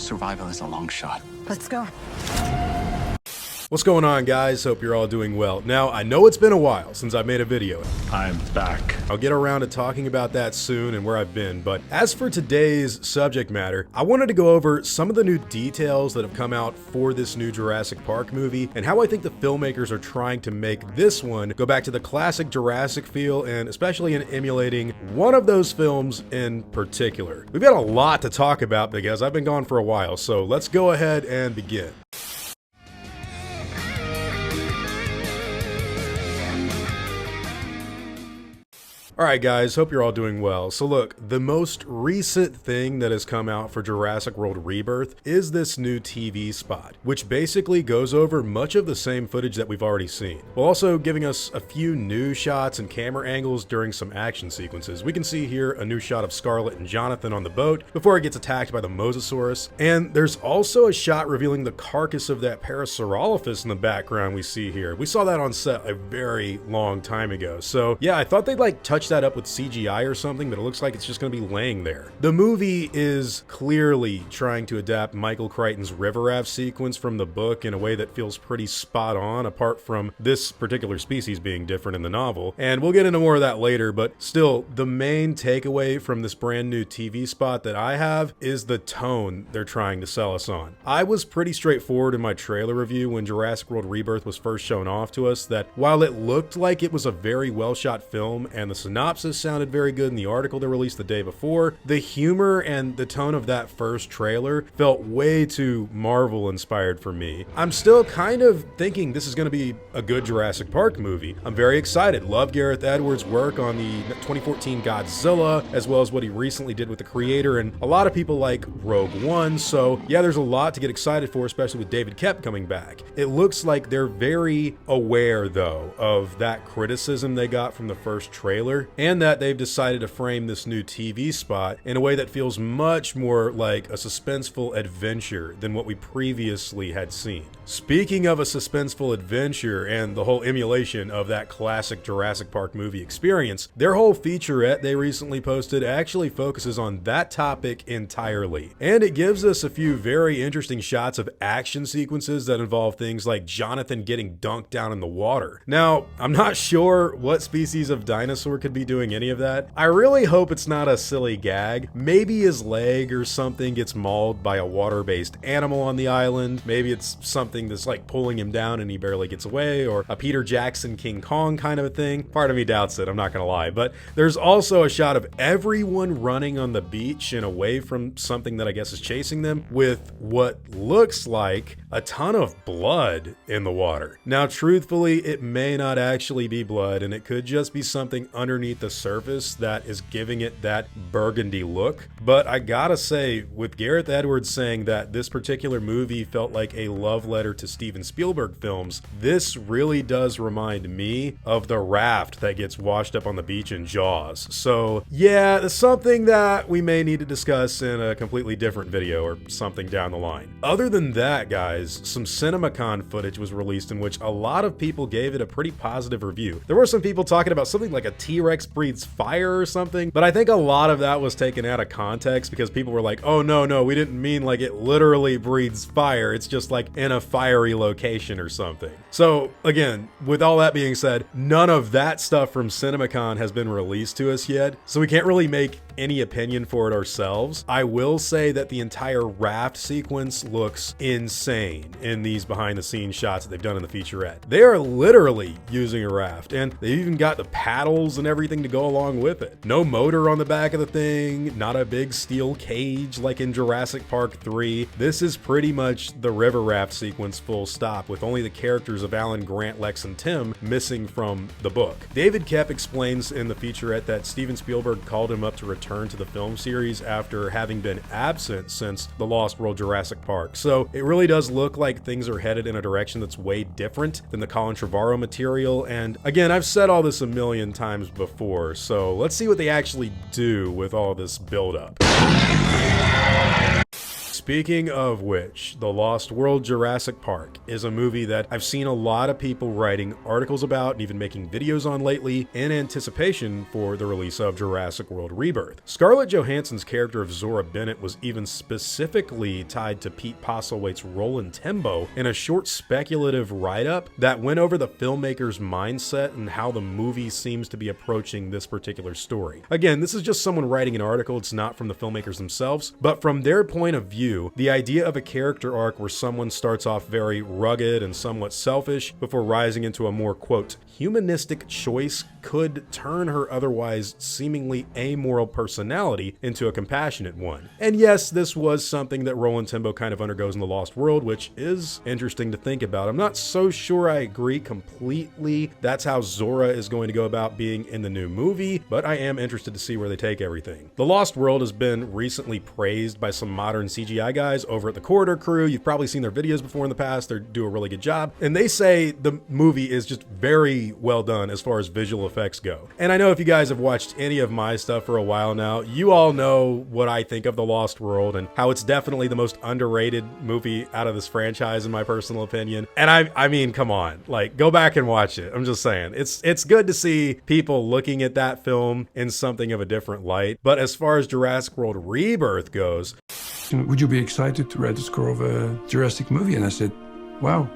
Survival is a long shot. Let's go. What's going on, guys? Hope you're all doing well. Now, I know it's been a while since I made a video. I'm back. I'll get around to talking about that soon and where I've been, but as for today's subject matter, I wanted to go over some of the new details that have come out for this new Jurassic Park movie and how I think the filmmakers are trying to make this one go back to the classic Jurassic feel, and especially in emulating one of those films in particular. We've got a lot to talk about because I've been gone for a while, so let's go ahead and begin. Alright guys, hope you're all doing well. So look, the most recent thing that has come out for Jurassic World Rebirth is this new TV spot, which basically goes over much of the same footage that we've already seen, while also giving us a few new shots and camera angles during some action sequences. We can see here a new shot of Scarlett and Jonathan on the boat before it gets attacked by the Mosasaurus, and there's also a shot revealing the carcass of that Parasaurolophus in the background we see here. We saw that on set a very long time ago, so yeah, I thought they'd like touch that up with CGI or something, but it looks like it's just going to be laying there. The movie is clearly trying to adapt Michael Crichton's river raft sequence from the book in a way that feels pretty spot on, apart from this particular species being different in the novel, and we'll get into more of that later, but still, the main takeaway from this brand new TV spot that I have is the tone they're trying to sell us on. I was pretty straightforward in my trailer review when Jurassic World Rebirth was first shown off to us that while it looked like it was a very well shot film and the synopsis sounded very good in the article they released the day before, the humor and the tone of that first trailer felt way too Marvel inspired for me. I'm still kind of thinking this is going to be a good Jurassic Park movie. I'm very excited. Love Gareth Edwards' work on the 2014 Godzilla, as well as what he recently did with The Creator, and a lot of people like Rogue One, so yeah, there's a lot to get excited for, especially with David Koepp coming back. It looks like they're very aware, though, of that criticism they got from the first trailer, and that they've decided to frame this new TV spot in a way that feels much more like a suspenseful adventure than what we previously had seen. Speaking of a suspenseful adventure and the whole emulation of that classic Jurassic Park movie experience, their whole featurette they recently posted actually focuses on that topic entirely. And it gives us a few very interesting shots of action sequences that involve things like Jonathan getting dunked down in the water. Now, I'm not sure what species of dinosaur could be doing any of that. I really hope it's not a silly gag. Maybe his leg or something gets mauled by a water-based animal on the island. Maybe it's something that's like pulling him down and he barely gets away, or a Peter Jackson King Kong kind of a thing. Part of me doubts it, I'm not gonna lie. But there's also a shot of everyone running on the beach and away from something that I guess is chasing them, with what looks like a ton of blood in the water. Now, truthfully, it may not actually be blood, and it could just be something underneath the surface that is giving it that burgundy look. But I gotta say, with Gareth Edwards saying that this particular movie felt like a love letter to Steven Spielberg films, this really does remind me of the raft that gets washed up on the beach in Jaws. So yeah, it's something that we may need to discuss in a completely different video or something down the line. Other than that, guys, some Cineacon footage was released in which a lot of people gave it a pretty positive review. There were some people talking about something like a T-Rex breathes fire or something, but I think a lot of that was taken out of context because people were like, oh no, we didn't mean like it literally breathes fire, it's just like in a fiery location or something. So again, with all that being said, none of that stuff from Cineacon has been released to us yet, so we can't really make any opinion for it ourselves. I will say that the entire raft sequence looks insane in these behind the scenes shots that they've done in the featurette. They are literally using a raft, and they even got the paddles and everything to go along with it. No motor on the back of the thing, not a big steel cage like in Jurassic Park 3. This is pretty much the river raft sequence full stop, with only the characters of Alan, Grant, Lex, and Tim missing from the book. David Koepp explains in the featurette that Steven Spielberg called him up to return to the film series after having been absent since The Lost World Jurassic Park. So it really does look like things are headed in a direction that's way different than the Colin Trevorrow material. And again, I've said all this a million times before, so let's see what they actually do with all this buildup. Speaking of which, The Lost World Jurassic Park is a movie that I've seen a lot of people writing articles about and even making videos on lately in anticipation for the release of Jurassic World Rebirth. Scarlett Johansson's character of Zora Bennett was even specifically tied to Pete Postlethwaite's Roland Tembo in a short speculative write-up that went over the filmmaker's mindset and how the movie seems to be approaching this particular story. Again, this is just someone writing an article, it's not from the filmmakers themselves, but from their point of view, the idea of a character arc where someone starts off very rugged and somewhat selfish before rising into a more, quote, humanistic choice could turn her otherwise seemingly amoral personality into a compassionate one. And yes, this was something that Roland Tembo kind of undergoes in The Lost World, which is interesting to think about. I'm not so sure I agree completely that's how Zora is going to go about being in the new movie, but I am interested to see where they take everything. The Lost World has been recently praised by some modern CGI guys over at the Corridor Crew. You've probably seen their videos before in the past. They do a really good job, and they say the movie is just very well done as far as visual effects go. And I know if you guys have watched any of my stuff for a while now, you all know what I think of The Lost World and how it's definitely the most underrated movie out of this franchise in my personal opinion. And I mean, come on, like, go back and watch it. I'm just saying, it's good to see people looking at that film in something of a different light. But as far as Jurassic World Rebirth goes, would you be excited to write the score of a Jurassic movie? And I said, wow.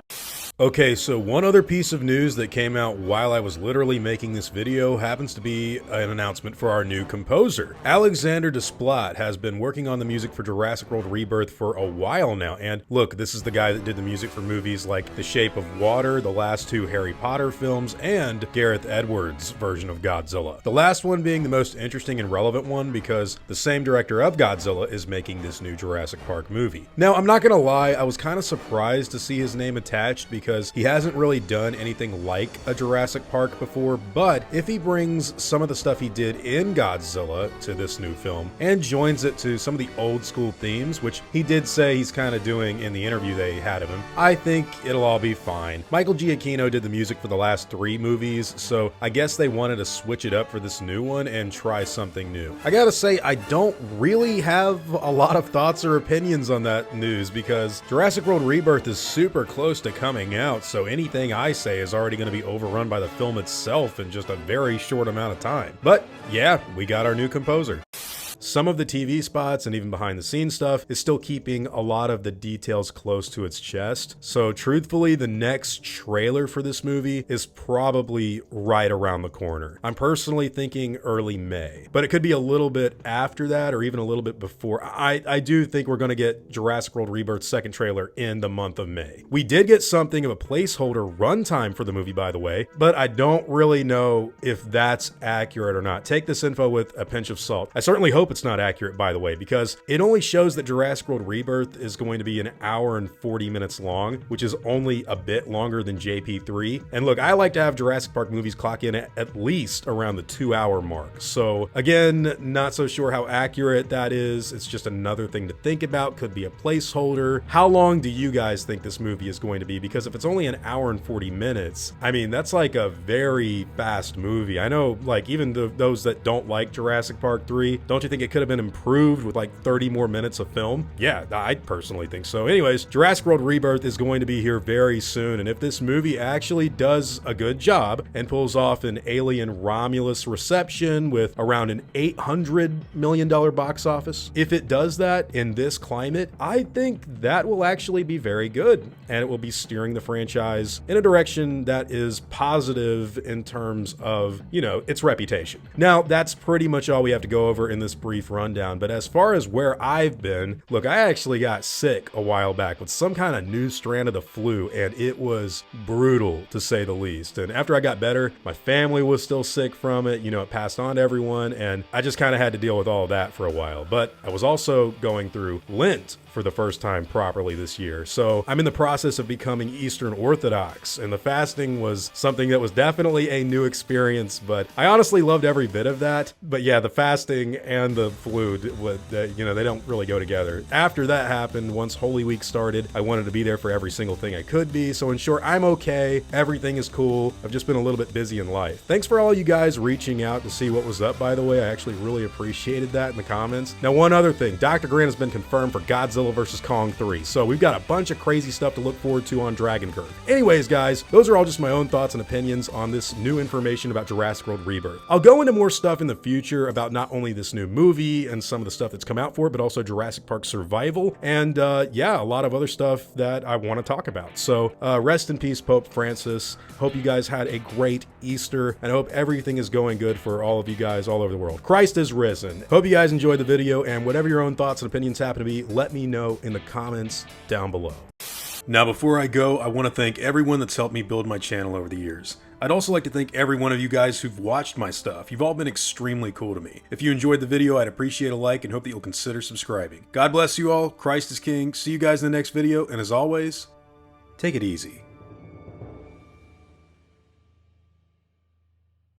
Okay, so one other piece of news that came out while I was literally making this video happens to be an announcement for our new composer. Alexandre Desplat has been working on the music for Jurassic World Rebirth for a while now, and look, this is the guy that did the music for movies like The Shape of Water, the last two Harry Potter films, and Gareth Edwards' version of Godzilla. The last one being the most interesting and relevant one because the same director of Godzilla is making this new Jurassic Park movie. Now, I'm not gonna lie, I was kind of surprised to see his name attached because he hasn't really done anything like a Jurassic Park before, but if he brings some of the stuff he did in Godzilla to this new film and joins it to some of the old school themes, which he did say he's kind of doing in the interview they had of him, I think it'll all be fine. Michael Giacchino did the music for the last 3 movies, so I guess they wanted to switch it up for this new one and try something new. I gotta say, I don't really have a lot of thoughts or opinions on that news because Jurassic World Rebirth is super close to coming out, so anything I say is already going to be overrun by the film itself in just a very short amount of time. But yeah, we got our new composer. Some of the TV spots and even behind the scenes stuff is still keeping a lot of the details close to its chest. So truthfully, the next trailer for this movie is probably right around the corner. I'm personally thinking early May, but it could be a little bit after that or even a little bit before. I do think we're going to get Jurassic World Rebirth's second trailer in the month of May. We did get something of a placeholder runtime for the movie, by the way, but I don't really know if that's accurate or not. Take this info with a pinch of salt. I certainly hope it's not accurate, by the way, because it only shows that Jurassic World Rebirth is going to be an hour and 40 minutes long, which is only a bit longer than JP3. And look, I like to have Jurassic Park movies clock in at least around the 2-hour mark. So again, not so sure how accurate that is. It's just another thing to think about. Could be a placeholder. How long do you guys think this movie is going to be? Because if it's only an hour and 40 minutes, I mean, that's like a very fast movie. I know, like, even those that don't like Jurassic Park 3, don't you think it could have been improved with like 30 more minutes of film? Yeah, I personally think so. Anyways, Jurassic World Rebirth is going to be here very soon, and if this movie actually does a good job and pulls off an Alien Romulus reception with around an $800 million box office, if it does that in this climate, I think that will actually be very good, and it will be steering the franchise in a direction that is positive in terms of, you know, its reputation. Now, that's pretty much all we have to go over in this brief rundown, but as far as where I've been, look, I actually got sick a while back with some kind of new strand of the flu, and it was brutal to say the least. And after I got better, my family was still sick from it. You know, it passed on to everyone, and I just kind of had to deal with all of that for a while. But I was also going through Lent for the first time properly this year. So I'm in the process of becoming Eastern Orthodox, and the fasting was something that was definitely a new experience, but I honestly loved every bit of that. But yeah, the fasting and the flu, you know, they don't really go together. After that happened, once Holy Week started, I wanted to be there for every single thing I could be. So in short, I'm okay. Everything is cool. I've just been a little bit busy in life. Thanks for all you guys reaching out to see what was up, by the way. I actually really appreciated that in the comments. Now, one other thing, Dr. Grant has been confirmed for Godzilla Godzilla vs. Kong 3. So we've got a bunch of crazy stuff to look forward to on Dragon Curve. Anyways, guys, those are all just my own thoughts and opinions on this new information about Jurassic World Rebirth. I'll go into more stuff in the future about not only this new movie and some of the stuff that's come out for it, but also Jurassic Park Survival, and yeah, a lot of other stuff that I want to talk about. So rest in peace, Pope Francis. Hope you guys had a great Easter, and I hope everything is going good for all of you guys all over the world. Christ is risen. Hope you guys enjoyed the video, and whatever your own thoughts and opinions happen to be, let me know in the comments down below. Now, before I go, I want to thank everyone that's helped me build my channel over the years. I'd also like to thank every one of you guys who've watched my stuff. You've all been extremely cool to me. If you enjoyed the video, I'd appreciate a like and hope that you'll consider subscribing. God bless you all. Christ is King. See you guys in the next video, and as always, take it easy.